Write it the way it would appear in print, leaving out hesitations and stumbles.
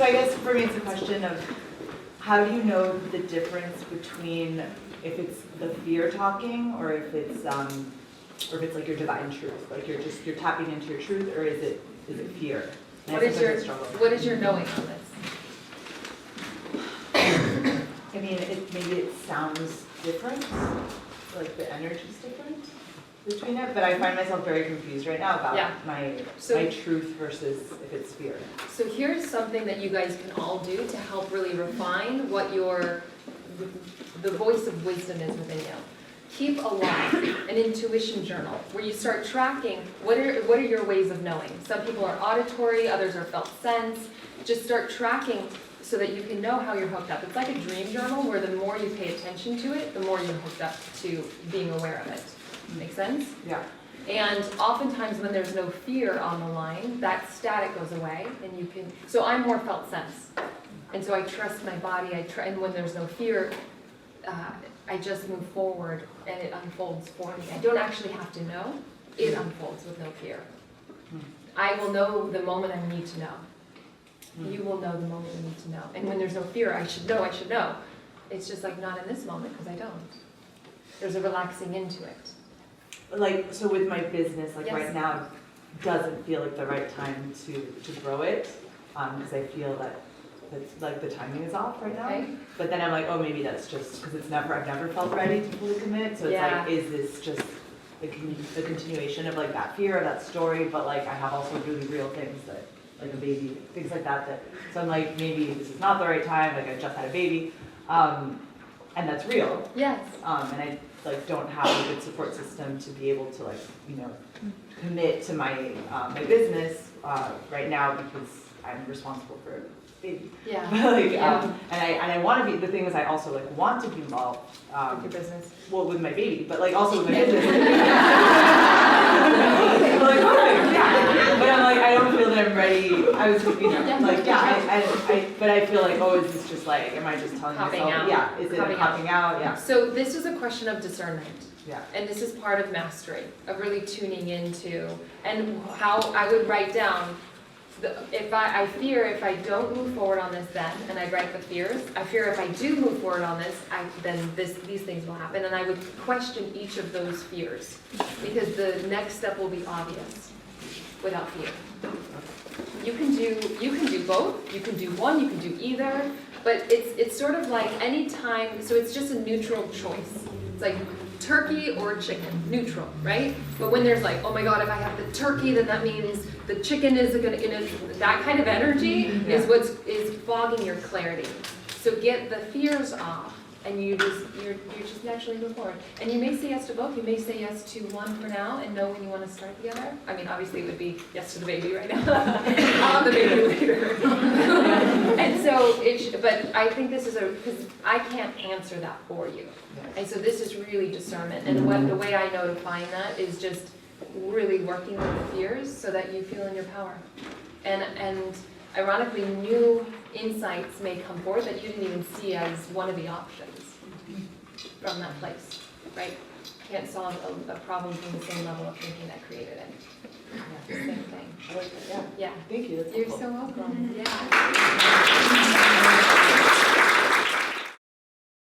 So I guess for me it's a question of how do you know the difference between if it's the fear talking or if it's like your divine truth, like you're tapping into your truth, or is it fear? And What is your knowing on this? I mean, maybe it sounds different, like the energy's different between it, but I find myself very confused right now about my truth versus if it's fear. So here's something that you guys can all do to help really refine what the voice of wisdom is within you. Keep alive an intuition journal where you start tracking what are your ways of knowing. Some people are auditory, others are felt sense. Just start tracking so that you can know how you're hooked up. It's like a dream journal where the more you pay attention to it, the more you're hooked up to being aware of it. Make sense? Yeah. And oftentimes when there's no fear on the line, that static goes away and you can, so I'm more felt sense. And so I trust my body, and when there's no fear, I just move forward and it unfolds for me. I don't actually have to know, it unfolds with no fear. I will know the moment I need to know. You will know the moment you need to know. And when there's no fear, I should know. It's just like not in this moment because I don't. There's a relaxing into it. Like, so with my business, like right now, doesn't feel like the right time to grow it, because I feel that like the timing is off right now. Okay. But then I'm like, oh, maybe that's just because I've never felt ready to fully commit. So it's like, is this just the continuation of like that fear of that story? But like I have also really real things that, like a baby, things like that. So I'm like, maybe this is not the right time. Like I just had a baby, and that's real. Yes. And I like don't have a good support system to be able to commit to my my business right now because I'm responsible for a baby. Yeah. And I want to be. The thing is, I also like want to be involved with your business. Well, with my baby, but like also with my business. But I'm like, I don't feel that I'm ready. I was thinking, but I feel like, oh, is this just like, am I just telling myself? Out. Yeah, is it popping out? Yeah. So this is a question of discernment. Yeah. And this is part of mastery, of really tuning into, and how I would write down, I fear if I don't move forward on this then, and I write the fears, I fear if I do move forward on this, then these things will happen, and I would question each of those fears, because the next step will be obvious without fear. You can do both, you can do one, you can do either, but it's sort of like any time, so it's just a neutral choice. It's like turkey or chicken, neutral, right? But when there's like, oh my God, if I have the turkey, then that means the chicken is gonna, that kind of energy is what's fogging your clarity. So get the fears off, and you're just naturally move forward. And you may say yes to both. You may say yes to one for now and know when you want to start the other. I mean, obviously it would be yes to the baby right now. I'll have the baby later. And so, but I think this is because I can't answer that for you. And so this is really discernment. And the way I know to find that is just really working with the fears so that you feel in your power. And ironically, new insights may come forth that you didn't even see as one of the options from that place, right? Can't solve a problem from the same level of thinking that created it. Yeah, same thing. I like that. Yeah. Yeah. Thank you. That's You're helpful. so welcome. Yeah.